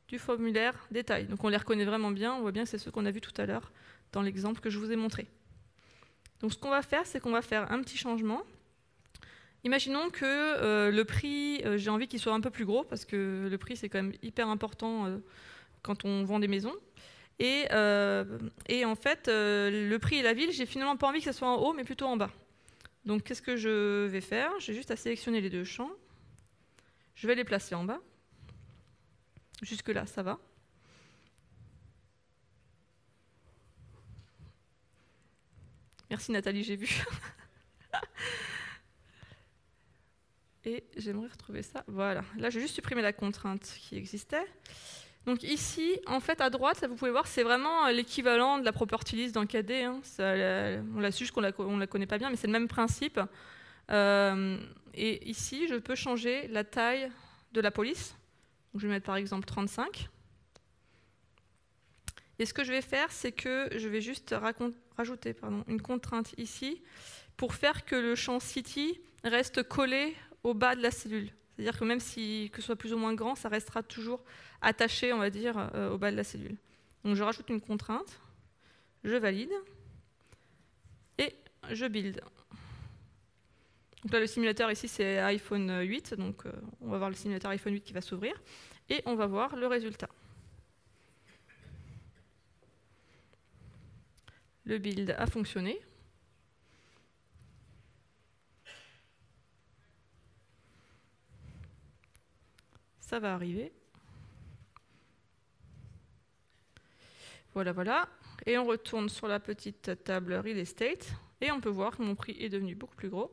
Speaker 1: du formulaire détail. Donc on les reconnaît vraiment bien, on voit bien que c'est ceux qu'on a vus tout à l'heure dans l'exemple que je vous ai montré. Donc ce qu'on va faire, c'est qu'on va faire un petit changement. Imaginons que le prix, j'ai envie qu'il soit un peu plus gros, parce que le prix c'est quand même hyper important quand on vend des maisons. Et en fait, le prix et la ville, j'ai finalement pas envie que ça soit en haut, mais plutôt en bas. Donc qu'est-ce que je vais faire? J'ai juste à sélectionner les deux champs. Je vais les placer en bas. Jusque-là, ça va. Merci Nathalie, j'ai vu. Et j'aimerais retrouver ça. Voilà. Là, j'ai juste supprimé la contrainte qui existait. Donc ici, en fait, à droite, vous pouvez voir, c'est vraiment l'équivalent de la property list dans KD. Hein. On l'a su, juste qu'on ne la connaît pas bien, mais c'est le même principe. Et ici, je peux changer la taille de la police. Donc, je vais mettre par exemple 35. Et ce que je vais faire, c'est que je vais juste rajouter une contrainte ici pour faire que le champ city reste collé au bas de la cellule. C'est-à-dire que même que ce soit plus ou moins grand, ça restera toujours attaché, on va dire, au bas de la cellule. Donc je rajoute une contrainte, je valide et je build. Donc là, le simulateur ici, c'est iPhone 8, donc on va voir le simulateur iPhone 8 qui va s'ouvrir et on va voir le résultat. Le build a fonctionné. Ça va arriver. Voilà, voilà. Et on retourne sur la petite table Real Estate. Et on peut voir que mon prix est devenu beaucoup plus gros.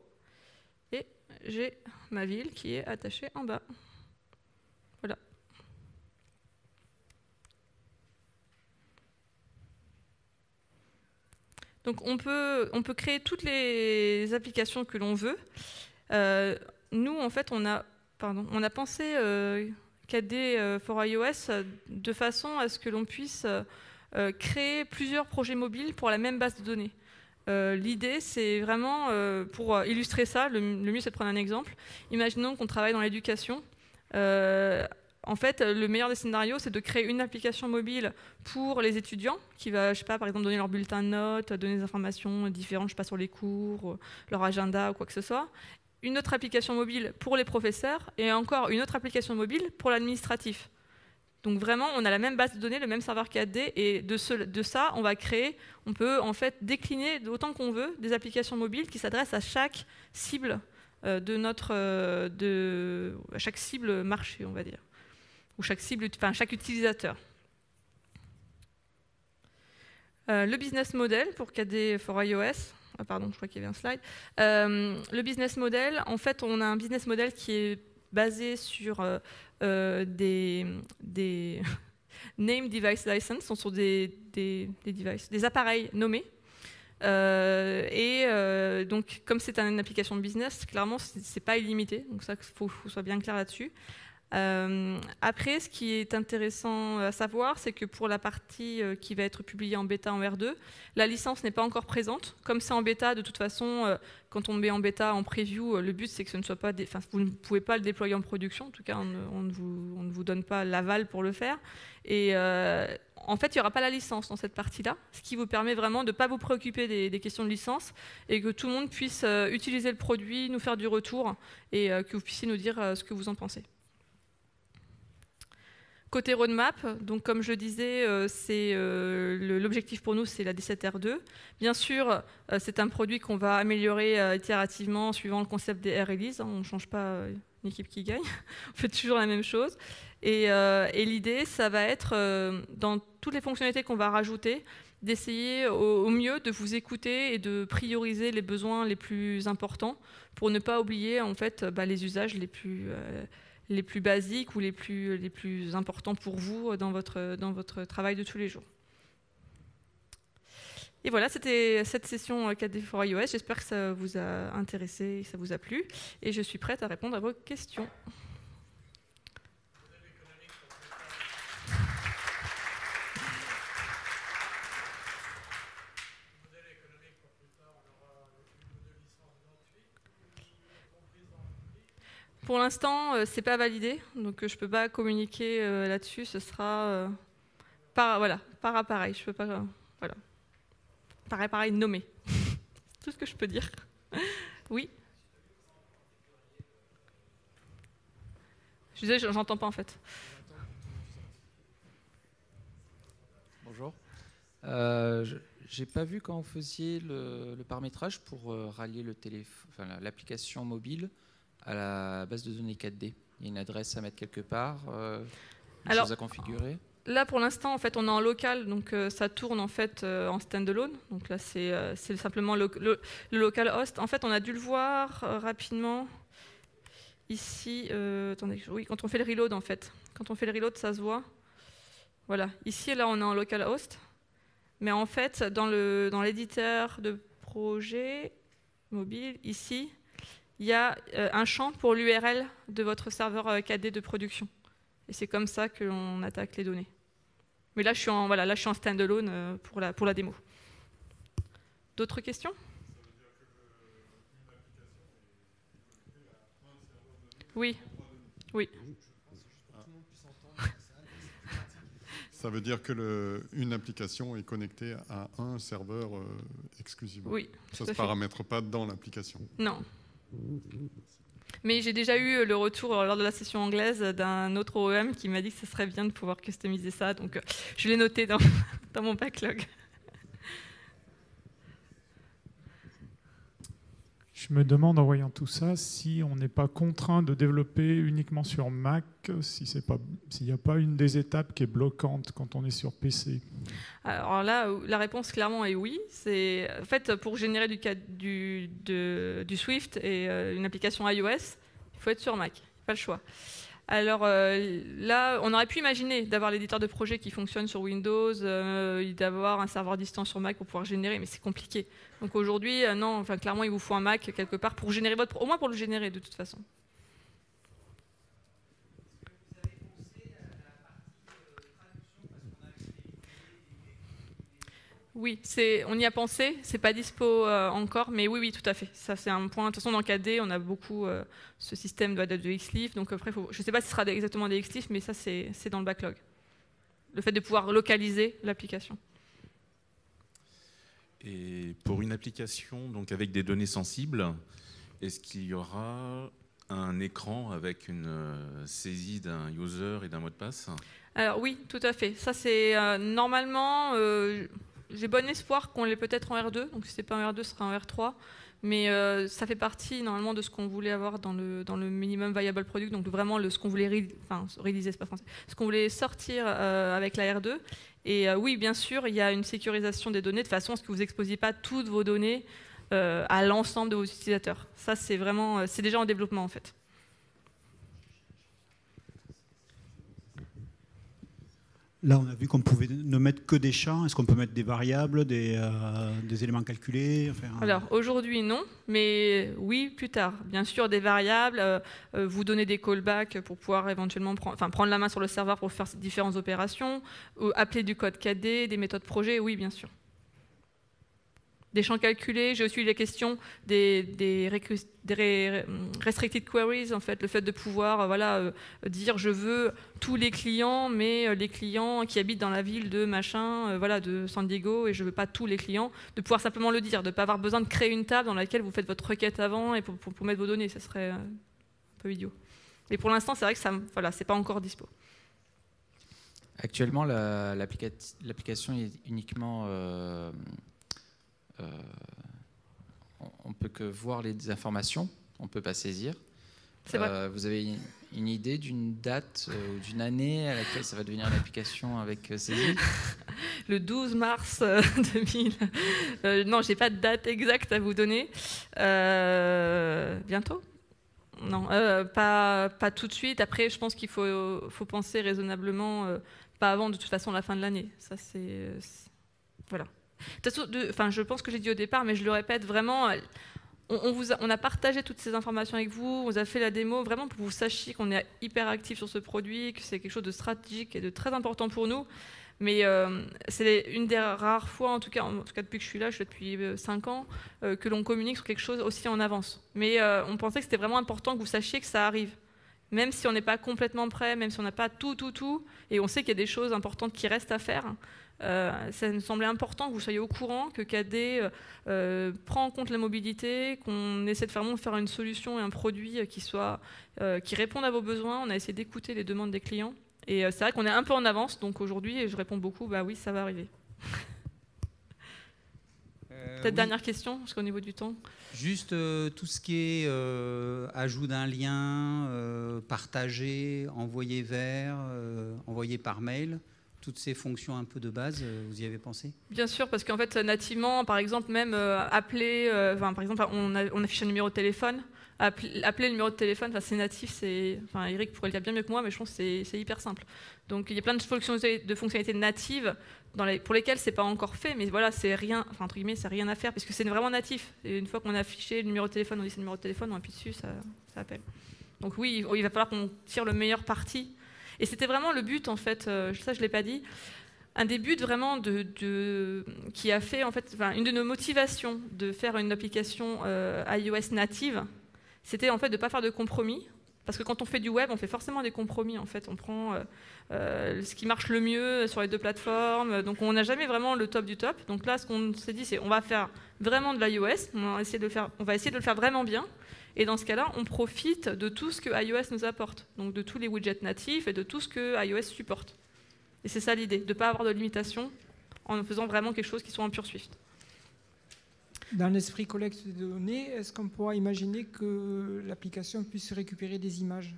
Speaker 1: Et j'ai ma ville qui est attachée en bas. Voilà. Donc on peut créer toutes les applications que l'on veut. Nous, en fait, on a pensé KD for iOS de façon à ce que l'on puisse créer plusieurs projets mobiles pour la même base de données. L'idée, c'est vraiment, pour illustrer ça, le mieux c'est de prendre un exemple. Imaginons qu'on travaille dans l'éducation. En fait, le meilleur des scénarios, c'est de créer une application mobile pour les étudiants qui va, je sais pas, par exemple, donner leur bulletin de notes, donner des informations différentes, je sais pas, sur les cours, leur agenda ou quoi que ce soit. Une autre application mobile pour les professeurs et encore une autre application mobile pour l'administratif. Donc vraiment, on a la même base de données, le même serveur 4D, et de ça, on peut en fait décliner autant qu'on veut des applications mobiles qui s'adressent à chaque cible à chaque cible marché, on va dire, ou chaque utilisateur. Le business model pour KD for iOS. Ah pardon, je crois qu'il y avait un slide. Le business model, en fait, on a un business model qui est basé sur des Name Device License, sont sur des appareils nommés. Donc, comme c'est une application de business, clairement, c'est pas illimité. Donc ça, il faut qu'on soit bien clair là-dessus. Après, ce qui est intéressant à savoir, c'est que pour la partie qui va être publiée en bêta en R2, la licence n'est pas encore présente. Comme c'est en bêta, de toute façon, quand on met en bêta, en preview, le but c'est que ce ne soit pas, vous ne pouvez pas le déployer en production. En tout cas, on ne vous donne pas l'aval pour le faire. Et en fait, il n'y aura pas la licence dans cette partie-là, ce qui vous permet vraiment de ne pas vous préoccuper des questions de licence et que tout le monde puisse utiliser le produit, nous faire du retour et que vous puissiez nous dire ce que vous en pensez. Côté roadmap, donc comme je disais, l'objectif pour nous, c'est la 17R2. Bien sûr, c'est un produit qu'on va améliorer itérativement suivant le concept des air release. On ne change pas une équipe qui gagne, on fait toujours la même chose. Et l'idée, ça va être, dans toutes les fonctionnalités qu'on va rajouter, d'essayer au mieux de vous écouter et de prioriser les besoins les plus importants pour ne pas oublier en fait, les usages les plus basiques ou les plus importants pour vous dans votre travail de tous les jours. Et voilà, c'était cette session 4D for iOS. J'espère que ça vous a intéressé et que ça vous a plu. Et je suis prête à répondre à vos questions. Pour l'instant, c'est pas validé, donc je peux pas communiquer là-dessus. Ce sera par appareil. Je peux pas, voilà, par appareil nommé. C'est tout ce que je peux dire. Oui. Je disais, j'entends pas en fait.
Speaker 2: Bonjour. J'ai pas vu quand vous faisiez le paramétrage pour rallier l'application mobile à la base de données 4D. Il y a une adresse à mettre quelque part, une chose à configurer.
Speaker 1: Là, pour l'instant, en fait, on est en local, donc ça tourne en fait en standalone. Donc là, c'est simplement le localhost. En fait, on a dû le voir rapidement ici. Attendez, oui, quand on fait le reload, en fait, quand on fait le reload, ça se voit. Voilà. Ici, là, on est en localhost, mais en fait, dans l'éditeur de projet mobile, ici, il y a un champ pour l'URL de votre serveur 4D de production. Et c'est comme ça que l'on attaque les données. Mais là, je suis en standalone pour la démo. D'autres questions ? Oui. Oui.
Speaker 3: Ça veut dire que une application est connectée à un serveur exclusivement.
Speaker 1: Oui.
Speaker 3: Ça ne se paramètre pas dans l'application.
Speaker 1: Non. Mais j'ai déjà eu le retour lors de la session anglaise d'un autre OEM qui m'a dit que ce serait bien de pouvoir customiser ça. Donc je l'ai noté dans mon backlog.
Speaker 4: Je me demande, en voyant tout ça, si on n'est pas contraint de développer uniquement sur Mac, s'il n'y a pas une des étapes qui est bloquante quand on est sur PC.
Speaker 1: Alors là, la réponse clairement est oui. C'est en fait pour générer du Swift et une application iOS, il faut être sur Mac, pas le choix. Alors là, on aurait pu imaginer d'avoir l'éditeur de projet qui fonctionne sur Windows, d'avoir un serveur distant sur Mac pour pouvoir générer, mais c'est compliqué. Donc aujourd'hui, non, enfin clairement, il vous faut un Mac quelque part pour générer au moins pour le générer de toute façon. Oui, on y a pensé, c'est pas dispo encore, mais oui, tout à fait. Ça, c'est un point. De toute façon, dans 4D, on a beaucoup ce système de Xleaf, donc après, je ne sais pas si ce sera exactement des Xleaf, mais ça, c'est dans le backlog. Le fait de pouvoir localiser l'application.
Speaker 5: Et pour une application donc avec des données sensibles, est-ce qu'il y aura un écran avec une saisie d'un user et d'un mot de passe?
Speaker 1: Alors oui, tout à fait. Ça, c'est normalement... j'ai bon espoir qu'on l'ait peut-être en R2, donc si ce n'est pas en R2, ce sera en R3. Mais ça fait partie normalement de ce qu'on voulait avoir dans le minimum viable product, donc vraiment ce qu'on voulait réaliser, c'est pas français, ce qu'on voulait sortir avec la R2. Et oui, bien sûr, il y a une sécurisation des données de façon à ce que vous n'exposiez pas toutes vos données à l'ensemble de vos utilisateurs. Ça, c'est déjà en développement en fait.
Speaker 6: Là, on a vu qu'on pouvait ne mettre que des champs. Est-ce qu'on peut mettre des variables, des éléments calculés, enfin,
Speaker 1: Alors, aujourd'hui, non, mais oui, plus tard. Bien sûr, des variables, vous donner des callbacks pour pouvoir éventuellement prendre la main sur le serveur pour faire différentes opérations, ou appeler du code KD, des méthodes projet, oui, bien sûr. Des champs calculés, j'ai aussi eu les questions des restricted queries, en fait, le fait de pouvoir dire je veux tous les clients, mais les clients qui habitent dans la ville de machin, de San Diego, et je veux pas tous les clients, de pouvoir simplement le dire, de ne pas avoir besoin de créer une table dans laquelle vous faites votre requête avant et pour mettre vos données, ça serait un peu idiot. Et pour l'instant, c'est vrai que c'est pas encore dispo.
Speaker 2: Actuellement, l'application est uniquement... on ne peut que voir les informations, on ne peut pas saisir.
Speaker 1: C'est vrai.
Speaker 2: Vous avez une idée d'une date ou d'une année à laquelle ça va devenir une application avec saisie?
Speaker 1: Le 12 mars 2000. Non, je n'ai pas de date exacte à vous donner. Bientôt? Non, pas tout de suite. Après, je pense qu'il faut penser raisonnablement, pas avant de toute façon la fin de l'année. Ça, c'est... Voilà. De toute façon, je pense que j'ai dit au départ, mais je le répète vraiment, on a partagé toutes ces informations avec vous, on vous a fait la démo vraiment pour que vous sachiez qu'on est hyper actif sur ce produit, que c'est quelque chose de stratégique et de très important pour nous. Mais c'est une des rares fois, en tout cas depuis que je suis là, je suis là depuis 5 ans, que l'on communique sur quelque chose aussi en avance. Mais on pensait que c'était vraiment important que vous sachiez que ça arrive. Même si on n'est pas complètement prêt, même si on n'a pas tout, et on sait qu'il y a des choses importantes qui restent à faire, ça nous semblait important que vous soyez au courant, que KD prend en compte la mobilité, qu'on essaie de faire une solution et un produit qui répondent à vos besoins. On a essayé d'écouter les demandes des clients. Et c'est vrai qu'on est un peu en avance, donc aujourd'hui, je réponds beaucoup, bah oui, ça va arriver. Peut-être oui. Dernière question, parce qu'au niveau du temps.
Speaker 7: Juste tout ce qui est ajout d'un lien, partagé, envoyé vers, envoyé par mail, toutes ces fonctions un peu de base, vous y avez pensé? Bien
Speaker 1: sûr, parce qu'en fait, nativement, par exemple, même appeler, par exemple, on affiche un numéro de téléphone, appeler le numéro de téléphone, c'est natif, Eric pourrait le dire bien mieux que moi, mais je pense que c'est hyper simple. Donc il y a plein de fonctionnalités natives pour lesquelles c'est pas encore fait, mais voilà, c'est rien, entre guillemets, c'est rien à faire, puisque c'est vraiment natif. Et une fois qu'on a affiché le numéro de téléphone, on dit c'est le numéro de téléphone, on appuie dessus, ça appelle. Donc oui, il va falloir qu'on tire le meilleur parti. Et c'était vraiment le but, en fait, ça je l'ai pas dit, un des buts vraiment qui a fait, en fait, une de nos motivations de faire une application iOS native, c'était en fait de ne pas faire de compromis, parce que quand on fait du web, on fait forcément des compromis. En fait, on prend ce qui marche le mieux sur les deux plateformes, donc on n'a jamais vraiment le top du top. Donc là, ce qu'on s'est dit, c'est on va faire vraiment de l'iOS, on va essayer de le faire vraiment bien, et dans ce cas-là, on profite de tout ce que iOS nous apporte, donc de tous les widgets natifs et de tout ce que iOS supporte. Et c'est ça l'idée, de ne pas avoir de limitation en faisant vraiment quelque chose qui soit en pure Swift.
Speaker 8: Dans l'esprit collecte de données, est-ce qu'on pourra imaginer que l'application puisse récupérer des images?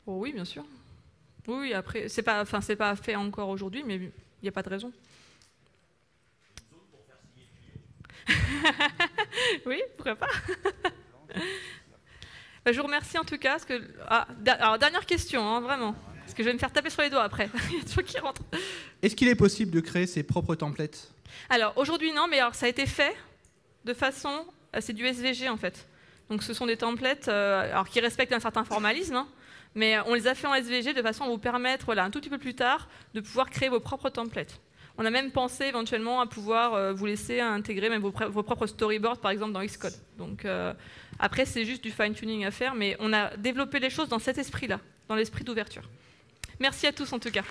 Speaker 1: Oh oui, bien sûr. Oui, après, c'est pas fait encore aujourd'hui, mais il n'y a pas de raison. Oui, pourquoi pas. Je vous remercie en tout cas. Alors, dernière question, hein, vraiment. Parce que je vais me faire taper sur les doigts après. Il y a des gens qui rentrent.
Speaker 9: Est-ce qu'il est possible de créer ses propres templates? Alors,
Speaker 1: aujourd'hui, non, mais alors, ça a été fait de façon... C'est du SVG, en fait. Donc, ce sont des templates qui respectent un certain formalisme, hein, mais on les a fait en SVG de façon à vous permettre, un tout petit peu plus tard, de pouvoir créer vos propres templates. On a même pensé éventuellement à pouvoir vous laisser intégrer même vos propres storyboards, par exemple, dans Xcode. Donc, après, c'est juste du fine-tuning à faire, mais on a développé les choses dans cet esprit-là, dans l'esprit d'ouverture. Merci à tous, en tout cas.